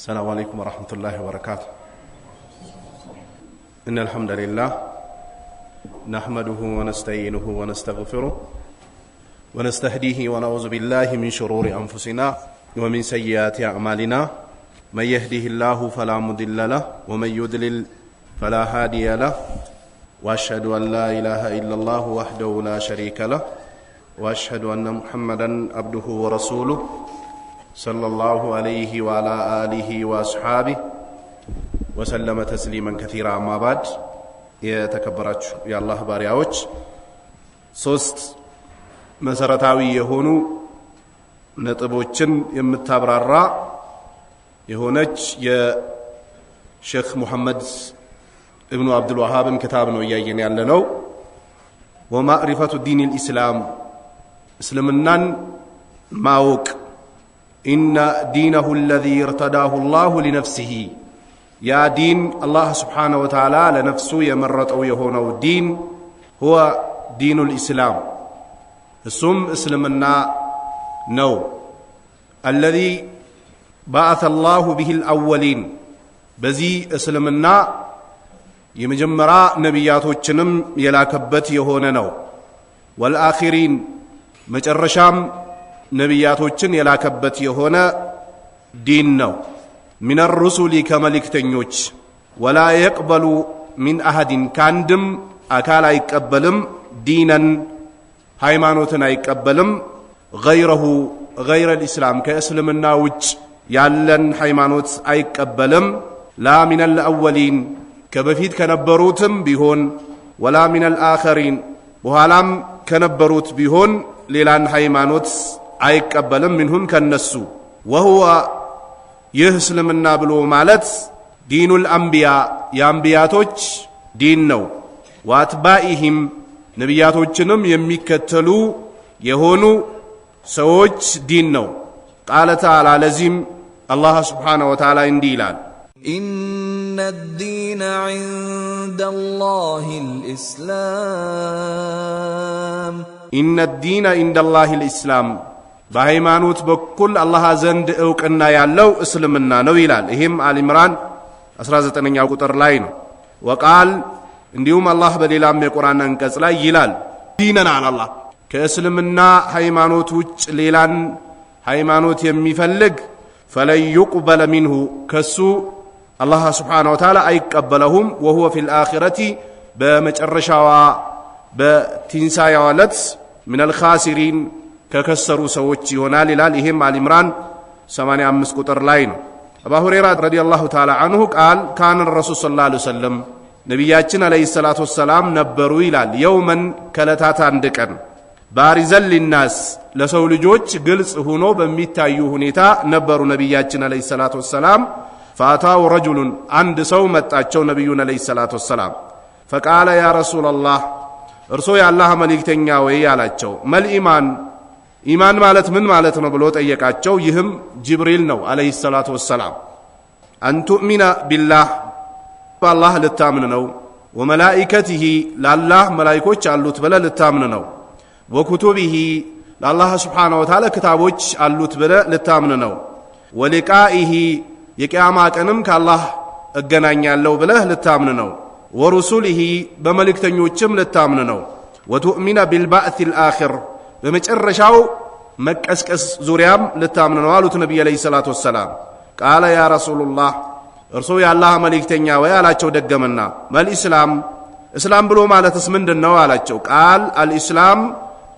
السلام عليكم ورحمة الله وبركاته. إن الحمد لله نحمده ونستعينه ونستغفره ونستهديه ونعوذ بالله من شرور أنفسنا ومن سيئات أعمالنا. من يهده الله فلا مضل له ومن يضلل فلا هادي له. وأشهد أن لا إله إلا الله وحده لا شريك له وأشهد أن محمدا عبده ورسوله صلى الله عليه وعلى آله وأصحابه وسلم تسليما كثيرا. أما بعد የተከበራችሁ የአላህ ባሪያዎች ሶስት መሰረታዊ የሆኑ ነጥቦችን የምታብራራ የሆነች የሼክ ሙሐመድ ኢብኑ አብዱል ወሃብን ክታብ ነው እያየን ያለነው። ወማዕሪፈቱ ዲን الاسلام እስልምናን ማወቅ إن دينه الذي ارتداه الله لنفسه يا دين الله سبحانه وتعالى لنفسه يمرط أو يهونه دين هو دين الإسلام. السم اسلمنا نو الذي بعث الله به الأولين بزي اسلمنا يمجمرا نبياتو چنم يلاكبت يهونه نو والآخرين مجرشام ነቢያቶችን የላከበት የሆነ ዲን ነው። من الرسل ከመልእክተኞች ولا يقبل من أحد ካንድም አካል አይቀበልም ዲነን ሃይማኖትን አይቀበልም غير الإسلام ከእስልምና ውጭ ያለን ሃይማኖት አይቀበልም። لا من الأولين ከበፊት ከነበሩትም ቢሆን ولا من الآخرين በኋላም ከነበሩት ቢሆን ሌላን ሃይማኖት አይቀበልም منهم ከነሱ وهو ይህስልምና ብሎ ማለት ዲኑ الأنبياء የአንቢያቶች ዲን ነው። واتباعهم ነቢያቶችንም የሚከተሉ የሆኑ ሰዎች ዲን ነው። قال تعالى ለዚህም አላህ سبحانه وتعالى እንዲህ ይላል إن الدين عند الله الإسلام إن الدين عند الله الإسلام በሃይማኖት በኩል አላህ ዘንድ ዕውቅና ያለው እስልምና ነው ይላል። ይሄም አሊ ኢምራን 19ኛው ቁጥር ላይ ነው። ወቃል እንዲሁም አላህ በሌላም የቁርአን አንቀጽ ላይ ይላል ዲነን አላህ ከእስልምና ሃይማኖት ውጭ ሌላን ሃይማኖት የሚፈልግ فلن يقبل منه ከሱ አላህ Subhanahu Wa Ta'ala አይቀበለውም وهو في الآخرة በመጨረሻዋ በትንሳኤው ዕለት من الخاسرين ከከሰሩ ሰዎች ይሆናል ይላል። ይሄም አሊ ኢምራን 85 ቁጥር ላይ ነው። አቡ ሁረይራ ረዲየላሁ ተዓላ አንሁ ቃል ካን ረሱል ሰለላሁ ዐለይሂ ወሰለም ነብያችን አለይሂ ሰላቱ ወሰላም ነበሩ ይላል የውመን ከለታት አንድ ቀን ባሪዘል ሊናስ ለሰው ልጆች ግልጽ ሆኖ በሚታዩ ሁኔታ ነበሩ ነብያችን አለይሂ ሰላቱ ወሰላም። ፋታው ረጁሉን አንድ ሰው መጣቸው ነብዩን አለይሂ ሰላቱ ወሰላም فقال يا رسول الله እርሶ የአላህ መልእክተኛ ወይ አላቸው። መል ኢማን ማለት ምን ማለት ነው ብሎ ጠየቃቸው። ይህም ጅብሪል ነው አለይሂ ሰላቱ ወሰላም። አንቱሚና ቢላህ በአላህ ልታምን ነው። ወመላኢከቲሂ ለአላህ መላእክቶች አሉት ብለ ልታምን ነው። ወኩቱቢሂ ለአላህ Subhanahu Wa Ta'ala ክታቦች አሉት ብለ ልታምን ነው። ወሊቃኢሂ የቂያማ ቀንም ከአላህ እገናኛለሁ ብለ ልታምን ነው። ወሩሱሊሂ በመልእክተኞችም ልታምን ነው። ወቱእሚና ቢልባዕሲል አኺር በመጨረሻው መቀስቀስ ዙሪያም ልታምን ነው አሉት ነብዩ አለይሂ ሰላቱ ወሰላም። ቃለ ያ ረሱላህ እርሶ የአላህ መልእክተኛ ወይ አላቸው። ደገመና መልኢስላም እስላም ብሎ ማለትስ ምንድነው አላቸው። ቃል አልኢስላም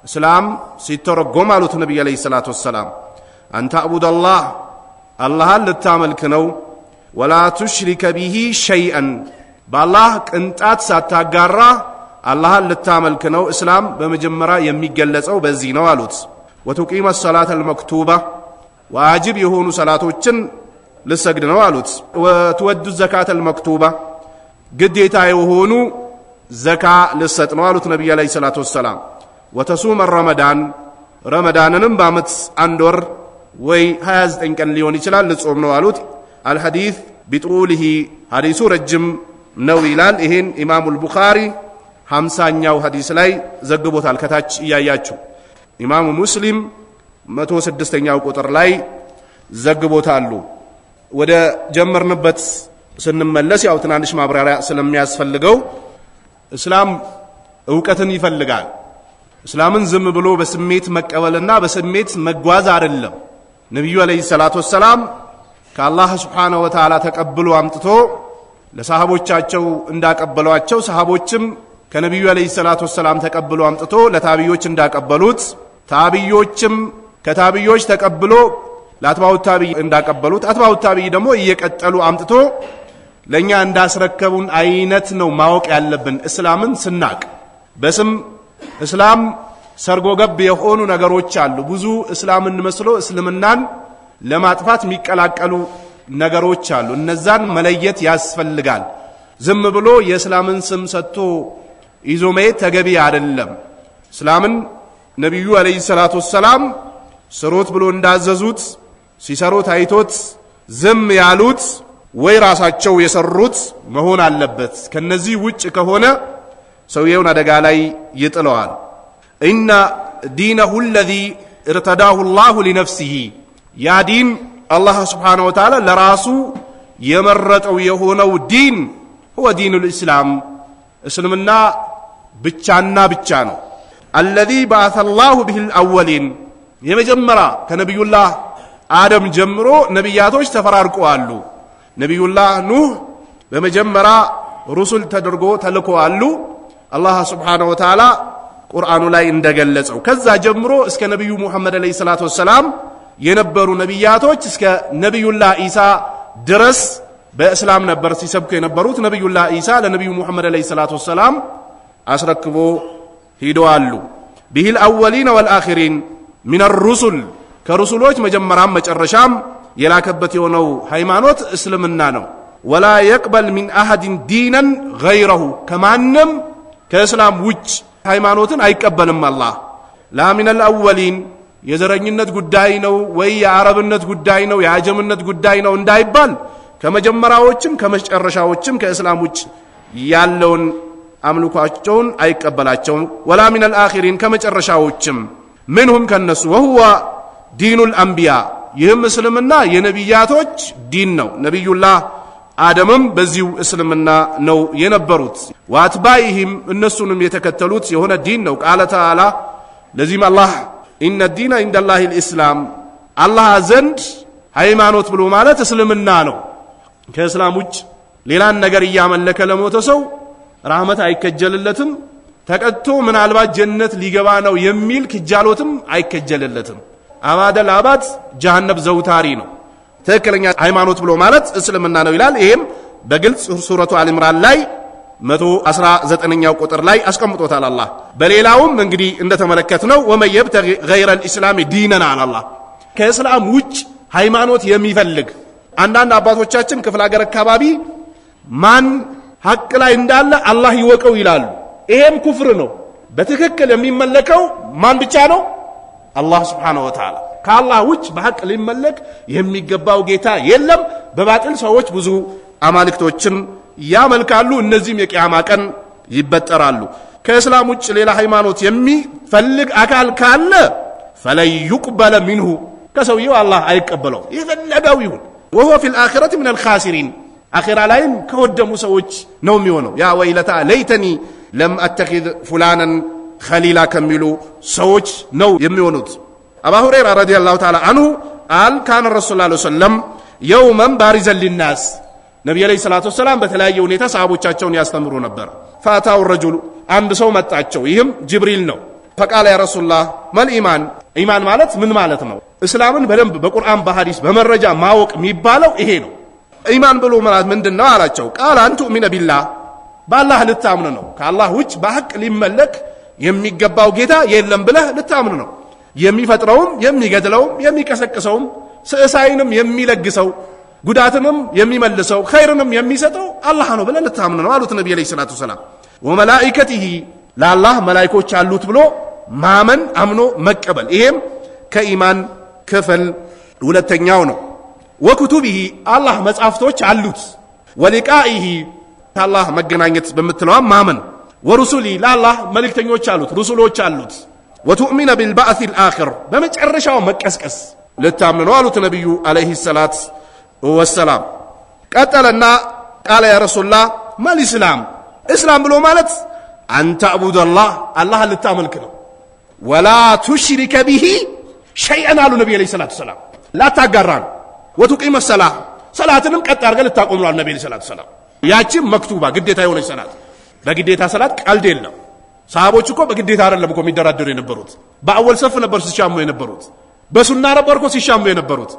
እስላም ሲተረጎም አሉት ነብዩ አለይሂ ሰላቱ ወሰላም አንተ አቡደላህ አላህን ልታመልክ ነው። ወላ ቱሽሪከ ቢሂ ሸይአን በአላህ ቅንጣት ሳታጋራ አላህን ልታመልክ ነው። እስላም በመጀመሪያ የሚገለጸው በዚህ ነው አሉት። ወቱቂመ ሰላተ አልመክቱባ ዋጅብ የሆኑ ሰላቶችን ልሰግድ ነው አሉት። ወትወዱ ዘካተ አልመክቱባ ግዴታ የሆኑ ዘካ ልሰጥ ነው አሉት ነብዩ አለይሂ ሰላቱ ወሰላም። ወተሱመ ረመዳንንም በአመት አንድ ወር ወይ 29 ቀን ሊሆን ይችላል ልጾም ነው አሉት። አልሐዲስ ቢጡሊሂ ሐዲሱ ረጅም ነው ይላል። ይሄን ኢማሙ አልቡኻሪ 50ኛው ሐዲስ ላይ ዘግቦታል። ከታች እያያችሁ ኢማሙ ሙስሊም 106ኛው ቁጥር ላይ ዘግቦታሉ። ወደ ጀመርንበት ስንመለስ ያው ትናንሽ ማብራሪያ ስለሚያስፈልገው እስላም ዕውቀትን ይፈልጋል። እስላምን ዝም ብሎ በስሜት መቀበልና በስሜት መጓዝ አይደለም። ነብዩ አለይሂ ሰላቱ ወሰላም ከአላህ Subhanahu Wa Ta'ala ተቀብሎ አምጥቶ ለሰሃቦቻቸው እንዳቀበሏቸው ሰሃቦችም ከነብዩ አለይሂ ሰላቱ ወሰላም ተቀብሎ አምጥቶ ለታቢዮች እንዳቀበሉት ታቢዮችም ከታቢዮች ተቀብሎ ለአትባው ታቢይ እንዳቀበሉት አትባው ታቢይ ደግሞ እየቀጠሉ አምጥቶ ለኛ እንዳስረከቡን አይነት ነው ማወቅ ያለብን። እስላምን ስናቅ በስም እስላም ሰርጎ ገብ የሆኑ ነገሮች አሉ። ብዙ እስላምን መስሎ እስልምናን ለማጥፋት የሚቀላቀሉ ነገሮች አሉ። እነዛን መለየት ያስፈልጋል። ዝም ብሎ የእስላምን ስም ሰጥቶ ይዞ መሄድ ተገቢ አይደለም። እስላምን ነብዩ አለይሂ ሰላቱ ወሰላም ስሩት ብሎ እንዳዘዙት ሲሰሩት አይቶት ዝም ያሉት ወይ ራሳቸው የሰሩት መሆን አለበት። ከነዚህ ውጭ ከሆነ ሰውየውን አደጋ ላይ ይጥለዋል። ኢነ ዲነሁ الذي ارتداه الله لنفسه ያ ዲን አላህ Subhanahu Wa Ta'ala ለራሱ የመረጠው የሆነው ዲን هو دين الإسلام እስልምና ብቻና ብቻ ነው። الذي بعث الله به الأولين የመጀመሪያ ከነብዩላህ አደም ጀምሮ ነብያቶች ተፈራርቀዋል። ነብዩላህ ኑህ በመጀመሪያ ሩሱል ተደርጎ ተልከዋል። አላህ Subhanahu Wa Ta'ala ቁርአኑ ላይ እንደገለጸው ከዛ ጀምሮ እስከ ነብዩ መሐመድ አለይሂ ሰላቱ ወሰላም የነበሩ ነብያቶች እስከ ነብዩላህ ኢሳ ድረስ በእስላም ነበር ሲሰብኩ የነበሩት። ነብዩላህ ኢሳ ለነብዩ መሐመድ አለይሂ ሰላቱ ወሰላም አስረክቦ ሄደዋል። ቢሂል አወሊን ወልአኺሪን ሚን الرسل ከሩሱሎች መጀመሪያም መጨረሻም የላከበት የሆነው ሃይማኖት እስልምና ነው። ወላ يقبل من احد دينا غيره ከማንም ከእስላም ውጭ ሃይማኖትን አይቀበልም አላህ። ላ ሚን الأولين የዘረኝነት ጉዳይ ነው ወይ የአረብነት ጉዳይ ነው የአጀምነት ጉዳይ ነው እንዳይባል ከመጀመሪያዎችም ከመጨረሻዎችም ከእስላም ውጭ ያለውን አምልኳቸውን አይቀበላቸውም። ወላ ሚን الآخرين ከመጨረሻዎችም منهم ከነሱ وهو دين الأنبياء ይህም እስልምና የነቢያቶች ዲን ነው። ነብዩላህ አደምም በዚሁ እስልምና ነው የነበሩት። ወአትባኢሂም እነሱንም የተከተሉት የሆነ ዲን ነው። ቃለ ተዓላ ለዚህም አላህ ኢነ ዲነ ኢንደላሂ الإسلام አላህ ዘንድ ሃይማኖት ብሎ ማለት እስልምና ነው። ከእስላም ውጭ ሌላን ነገር እያመለከ ለሞተ ሰው ረህመት አይከጀልለትም። ተቀጥቶ ምናልባት ጀነት ሊገባ ነው የሚል ክጃሎትም አይከጀልለትም። አባደል አባድ ጀሃነም ዘውታሪ ነው። ትክክለኛ ሃይማኖት ብሎ ማለት እስልምና ነው ይላል። ይሄም በግልጽ ሱረቱ አሊ ኢምራን ላይ 119ኛው ቁጥር ላይ አስቀምጦታል አላህ። በሌላውም እንግዲህ እንደተመለከትነው ወመን يبتغي غير الاسلام دينا على الله ከእስላም ውጭ ሃይማኖት የሚፈልግ አንዳንድ አባቶቻችን ክፍለ ሀገር አካባቢ ማን ሐቅ ላይ እንዳለ አላህ ይወቀው ይላሉ። ይሄም ኩፍር ነው። በትክክል የሚመለከው ማን ብቻ ነው? አላህ Subhanahu Wa Ta'ala። ከአላህ ውጭ በሐቅ ሊመለክ የሚገባው ጌታ የለም። በባጥል ሰዎች ብዙ አማልክቶችን ያመልካሉ። እነዚህም የቂያማ ቀን ይበጠራሉ። ከእስላም ውጭ ሌላ ሃይማኖት የሚፈልግ አካል ካለ فلن يقبل منه ከሰውየው አላህ አይቀበለው የፈለገው ይሁን። وهو في الآخرة من الخاسرين አኺራ ላይም ከወደሙ ሰዎች ነው የሚሆነው። ያ ወይለታ ለይተኒ ለም አተኺዝ ፉላናን ኸሊላ ከሚሉ ሰዎች ነው የሚሆኑት። አቡ ሁረይራ ረዲየላሁ ተዓላ አንሁ ቃል ካነ ረሱል ሰለላሁ ዐለይሂ ወሰለም የውመን ባሪዘን ሊናስ ነብዩ አለይሂ ሰላቱ ወሰላም በተለያየ ሁኔታ ሰሃቦቻቸውን ያስተምሩ ነበር። ፋታው ረጁል አንድ ሰው መጣቸው። ይህም ጅብሪል ነው። ፈቃለ ያ ረሱላህ መል ኢማን ኢማን ማለት ምን ማለት ነው? እስላምን በደንብ በቁርአን በሐዲስ በመረጃ ማወቅ የሚባለው ይሄ ነው። ኢማን ብሎ ማለት ምንድነው አላቸው። ቃል አንቱ ሚነ ቢላህ በአላህ ልታምን ነው። ከአላህ ውጭ በሐቅ ሊመለክ የሚገባው ጌታ የለም ብለህ ልታምን ነው። የሚፈጥረውም የሚገድለውም የሚቀሰቅሰውም ስዕሳይንም የሚለግሰው ጉዳትንም የሚመልሰው ኸይርንም የሚሰጠው አላህ ነው ብለህ ልታምን ነው አሉት ነብዩ አለይሂ ሰላቱ ወሰላም። ወመላኢከቲሂ ለአላህ መላእክቶች አሉት ብሎ ማመን አምኖ መቀበል ይሄም ከኢማን ክፍል ሁለተኛው ነው። ወኩቱቢሂ አላህ መጻፍቶች አሉት። ወሊቃኢሂ አላህ መገናኘት በመትለው ማመን። ወሩሱሊ ለአላህ መልእክተኞች አሉት ሩሱሎች አሉት። ወቱእሚነ ቢልባዕሲል አኺር በመጨረሻው መቀስቀስ ልታምን ነው አሉት ነብዩ አለይሂ ሰላት ወሰላም ቀጠለና ቃለ ያ ረሱላህ ማል ኢስላም እስላም ብሎ ማለት አንተ አቡደላህ አላህን ልታመልክ ነው ወላ ቱሽሪከ ቢሂ ሸይአን አሉ ነብዩ አለይሂ ሰላቱ ሰላም ላታጋራን ወቱቂመ ሰላህ ሰላትንም ቀጥ አድርገህ ልታቆም ነው ነብዩ አለይሂ ሰላቱ ሰላም ያቺ መክቱባ ግዴታ የሆነች ሰላት በግዴታ ሰላት ቀልድ የለም ሰሃቦች እኮ በግዴታ አይደለም እኮ የሚደራደሩ የነበሩት በአወል ሰፍ ነበር ሲሻሙ የነበሩት በሱና ነበር እኮ ሲሻሙ የነበሩት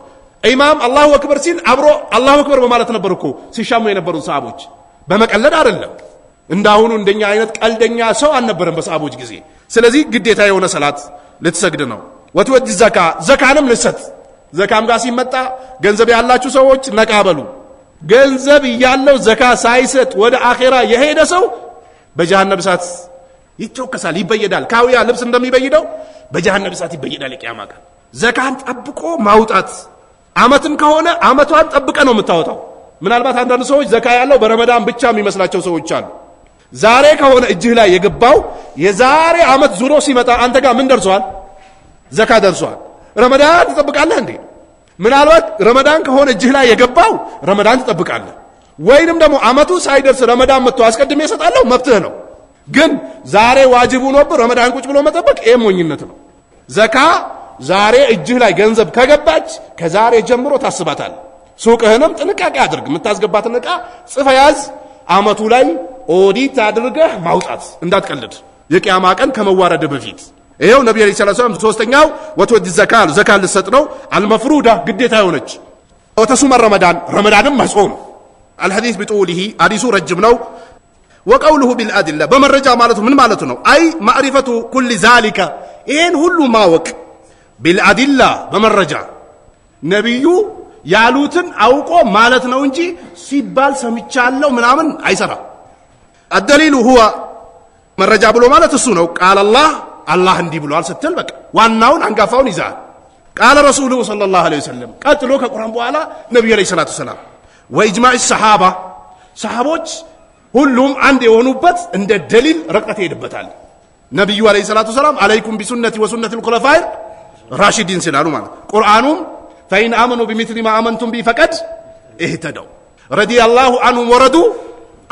ኢማም አላሁ አክበር ሲል አብሮ አላሁ አክበር በማለት ነበር እኮ ሲሻሙ የነበሩት ሰሃቦች በመቀለድ አይደለም እንዳሁኑ እንደኛ አይነት ቀልደኛ ሰው አልነበረም በሰሃቦች ጊዜ ስለዚህ ግዴታ የሆነ ሰላት ልትሰግድ ነው ወትወድ ዘካ ዘካንም ልሰጥ ዘካም ጋር ሲመጣ ገንዘብ ያላችሁ ሰዎች ነቃበሉ ገንዘብ ያለው ዘካ ሳይሰጥ ወደ አኺራ የሄደ ሰው በጀሃነም እሳት ይተወከሳል ይበየዳል ካውያ ልብስ እንደሚበይደው በጀሃነም እሳት ይበየዳል የቂያማ ቀን ዘካን ጠብቆ ማውጣት አመትም ከሆነ አመቷን ጠብቀ ነው የምታወጣው ምናልባት አንዳንድ ሰዎች ዘካ ያለው በረመዳን ብቻ የሚመስላቸው ሰዎች አሉ ዛሬ ከሆነ እጅህ ላይ የገባው የዛሬ አመት ዙሮ ሲመጣ አንተ ጋር ምን ደርሷል ዘካ ደርሷል ረመዳን ትጠብቃለህ እንዴ ምናልባት ረመዳን ከሆነ እጅህ ላይ የገባው ረመዳን ትጠብቃለህ ወይንም ደግሞ አመቱ ሳይደርስ ረመዳን መጥቶ አስቀድሜ እሰጣለሁ መብትህ ነው ግን ዛሬ ዋጅቡ ነው ረመዳን ቁጭ ብሎ መጠበቅ ሞኝነት ነው ዘካ ዛሬ እጅህ ላይ ገንዘብ ከገባች ከዛሬ ጀምሮ ታስባታል ሱቅህንም ጥንቃቄ አድርግ የምታስገባትን ዕቃ ጽፈ ያዝ አመቱ ላይ ኦዲት አድርገህ ማውጣት እንዳትቀልድ የቂያማ ቀን ከመዋረድ በፊት ይሄው ነብዩ ሰለላሁ ዐለይሂ ወሰለም ሶስተኛው ወትወድ ዘካል ዘካል ልሰጥ ነው አልመፍሩዳ ግዴታ የሆነች ወተሱመ ረመዳንም መጾም الحديث بطوله حديث رجم ነው وقوله بالادله በመረጃ ማለቱ ምን ማለቱ ነው አይ ማዕሪፈቱ ኩል ዛሊካ ይሄን ሁሉ ማወቅ بالادله በመረጃ ነብዩ ያሉትን አውቆ ማለት ነው እንጂ ሲባል ሰምቻለሁ ምናምን አይሰራ الدليل هو መረጃ ብሎ ማለት እሱ ነው ቃል አላህ እንዲህ ብሏል ስትል በቃ ዋናውን አንጋፋውን ይዛል ቃል ረሱሉ ሰለላሁ ዐለይሂ ወሰለም ቀጥሎ ከቁርአን በኋላ ነብዩ አለይሂ ሰላቱ ሰላም ወኢጅማዕ الصحابه ሰሃቦች ሁሉም አንድ የሆኑበት እንደ ደሊል ረቀት ይሄድበታል ነብዩ አለይሂ ሰላቱ ሰላም አለይኩም ቢሱነቲ ወሱነቲ الخلفاء الراشدين ስላሉ ማለት ቁርአኑም فإن آمنوا بمثل ما آمنتم به فقد اهتدوا رضي الله عنهم ورضوا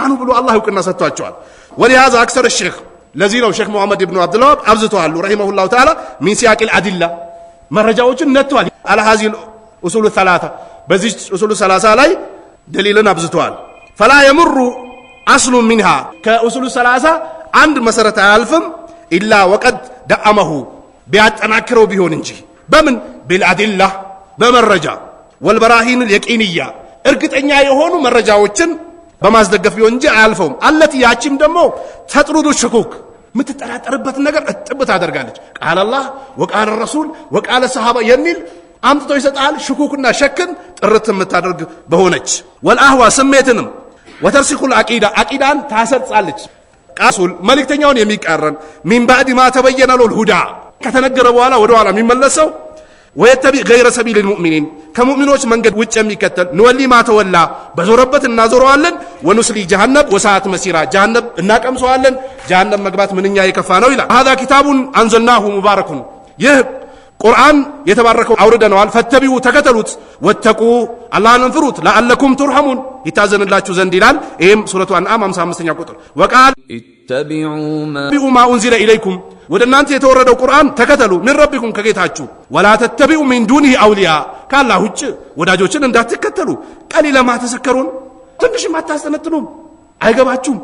عنه ብሎ አላህ እውቅና ሰጥቷቸዋል ولهذا اكثر الشيخ ለዚህ ነው ሼክ መሐመድ ኢብኑ አብዱልዋሃብ አብዝተዋል ረሂመሁላሁ ተዓላ ሚን ሲያቅ الادله መረጃዎችን ነጥቷል على هذه الاصول الثلاثه በዚህ اصول 30 ላይ ደሊልን አብዝተዋል فلا يمر اصل منها كاصول 30 አንድ መሰረት አያልፍም الا وقد دعمه ቢያጠናክረው ቢሆን እንጂ በምን بالادله በመረጃ والبراهين اليقينيه እርግጠኛ የሆኑ መረጃዎችን በማስደገፍ ቢሆን እንጂ አያልፈውም አለቲ ያቺም ደግሞ ተጥሩዱ ሽኩክ ምትጠራጠርበት ነገር እጥብት አደርጋለች ቃል አላህ ወቃል ረሱል ወቃል ሰሃባ የሚል አምጥቶ ይሰጣል ሽኩክና ሸክን ጥርት የምታደርግ በሆነች ወልአህዋ ስሜትንም ወተርሲኹል አቂዳን ታሰርጻለች ቃሱል መልእክተኛውን የሚቃረን ሚን ባዕድ ማ ተበየነ ለል ሁዳ ከተነገረ በኋላ ወደ ኋላ የሚመለሰው ويتبع غير سبيل المؤمنين كمؤمنوች መንገድ ውጭ የሚከተል ንወሊ ማተወላ በዞረበት እናዞረዋለን ወንስሊ جهنم وساعت مسيرا جهنم እናቀምሰዋለን جهنم መግባት ምንኛ የከፋ ነው ይላል هذا كتاب انزلناه مبارك ይህ ቁርአን የተባረከው አውርደነዋል ፈተቢው ተከተሉት ወተቁ አላህን ፍሩት ለዓለኩም ترحمون ይታዘንላችሁ ዘንድ ይላል ይሄም ሱረቱ አንዓም 55ኛ ቁጥር وقال اتبعوا ما انزل اليكم ወደ እናንተ የተወረደው ቁርአን ተከተሉ ምን ረቢኩም ከጌታችሁ ولا تتبعوا من دونه اولياء ካላህ ውጭ ወዳጆችን እንዳትከተሉ ቀሊለ ማ ተሰከሩን ትንሽም አታስተነትኑም አይገባችሁም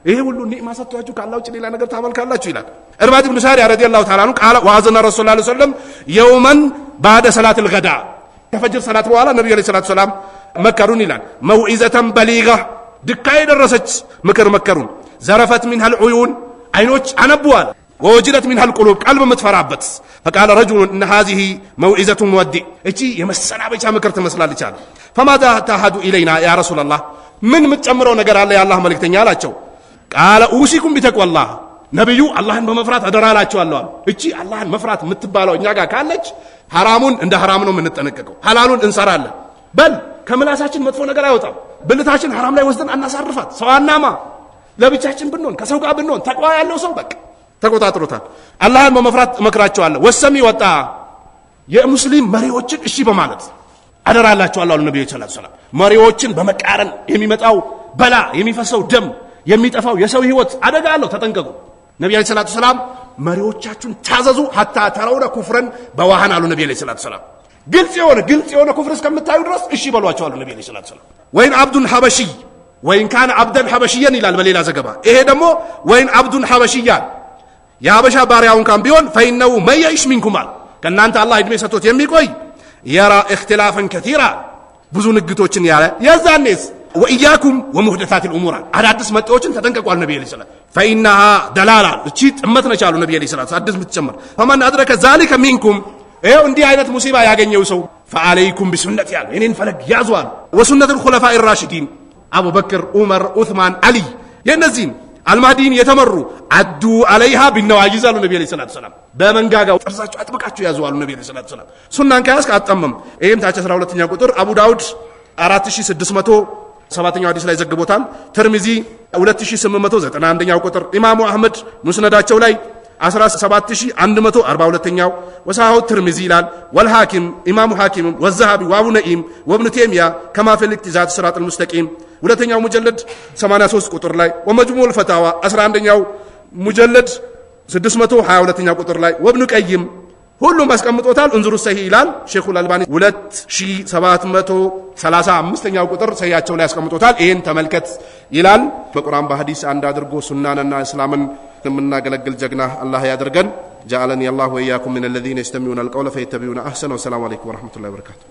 ይሄ ሁሉ ኒዕማ ሰጥቷችሁ ካላህ ውጭ ሌላ ነገር ታመልካላችሁ ይላል እርባድ ኢብኑ ሳሪያ ረዲየላሁ ተዓላ عنه قال واذن الرسول صلى الله عليه وسلم يوما بعد صلاه الغداء ከፈጅር ሰላት በኋላ ነብዩ አለይሂ ሰላቱ ሰላም መከሩን ይላል መውዒዘተን በሊጋ ድካይ ደረሰች ምክር መከሩን ዘረፈት منها العيون አይኖች አነቡዋል ووجلت منها القلوب قلب متفرابت فقال رجل ان هذه موعظه مودع እቺ የመሰናበቻ ምክር ትመስላለች አለ فماذا تهد الينا يا رسول الله ምን ምትጨምረው ነገር አለ የአላህ መልእክተኛ አላቸው قال اوصيكم بتقوى الله ነብዩ አላህን በመፍራት አደራላችኋለሁ እቺ አላህን መፍራት የምትባለው እኛ ጋር ካለች ሐራሙን እንደ ሐራም ነው የምንጠነቀቀው ሐላሉን እንሰራለን በል ከመላሳችን መጥፎ ነገር አይወጣም ብልታችን ሐራም ላይ ወስደን አናሳርፋት ሰው አናማ ለብቻችን ብንሆን ከሰው ጋር ብንሆን ተቋ ያለው ሰው በቃ ተቆጣጥሮታል አላህን በመፍራት መክራቸዋለሁ ወሰሚ ወጣ የሙስሊም መሪዎችን እሺ በማለት አደራላችኋለሁ ነብዩ ሰለላሁ ዐለይሂ ወሰለም መሪዎችን በመቃረን የሚመጣው በላ የሚፈሰው ደም የሚጠፋው የሰው ህይወት አደጋ አለው ተጠንቀቁ ነብዩ አለይሂ ሰላቱ ሰላም መሪዎቻችሁን ታዘዙ hatta ተረውነ ኩፍረን በዋሃን አሉ ነብዩ አለይሂ ሰላቱ ሰላም ግልጽ የሆነ ኩፍር እስከምታዩ ድረስ እሺ በሏቸው አሉ ነብዩ አለይሂ ሰላቱ ሰላም ወይን አብዱን ሐበሺ ወይን ካን አብደን ሐበሺያን ይላል በሌላ ዘገባ ይሄ ደግሞ ወይን አብዱን ሐበሺያን የሐበሻ ባሪያውን ካን ቢሆን ፈይነው መይሽ ሚንኩማል ከናንተ አላህ እድሜ ሰጥቶት የሚቆይ የራ اختلافን كثيرا ብዙ ንግቶችን ያለ የዛኔስ ወኢያኩም ወሙህደታት الامور አዳዲስ መጣዎችን ተጠንቀቁ ነብዩ አለይሂ ሰላም فإنها دلالا እቺ ጥመት ነች አሉ ነብዩ አለይሂ ሰላም አዲስ ምትጨመር فمن ادرك ذلك منكم ይሄው እንዲህ አይነት ሙሲባ ያገኘው ሰው فعليكم بسنتي ያለ እኔን ፈለግ ያዟል وسنة الخلفاء الراشدين አቡ በክር ዑመር ዑስማን አሊ የነዚህን አልማዲን የተመሩ አዱ عليها بالنواجذ አሉ ነብዩ አለይሂ ሰላም በመንጋጋው ጥርሳቸው አጥብቃቸው ያዙ አሉ ነብዩ አለይሂ ሰላም ሱናን ካያስክ አጣመም ይሄም ታች 12ኛ ቁጥር አቡ ዳውድ 4607ኛው ሐዲስ ላይ ዘግቦታል ትርሚዚ 2891ኛው ቁጥር ኢማሙ አህመድ ሙስነዳቸው ላይ 17142ኛው ወሳሁ ትርሚዚ ይላል ወልሐኪም ኢማሙ ሐኪም ወዘሃቢ ወአቡ ነኢም ወብኑ ተይሚያ ከማ في الاقتزاز الصراط المستقيم ሁለተኛው ሙጀለድ 83 ቁጥር ላይ ወመጅሙዕ ፈታዋ 11ኛው ሙጀለድ 622ኛው ቁጥር ላይ ወብኑ ቀይም ሁሉም አስቀምጦታል እንዝሩ ሰሂህ ይላል ሼኹል አልባኒ 2735ኛው ቁጥር ሰሂያቸው ላይ አስቀምጦታል ይሄን ተመልከት ይላል በቁርአን በሐዲስ አንድ አድርጎ ሱናንና እስላምን የምናገለግል ጀግና አላህ ያድርገን جعلني الله وإياكم من الذين يستمعون القول فيتبعون أحسنه والسلام عليكم ورحمة الله وبركاته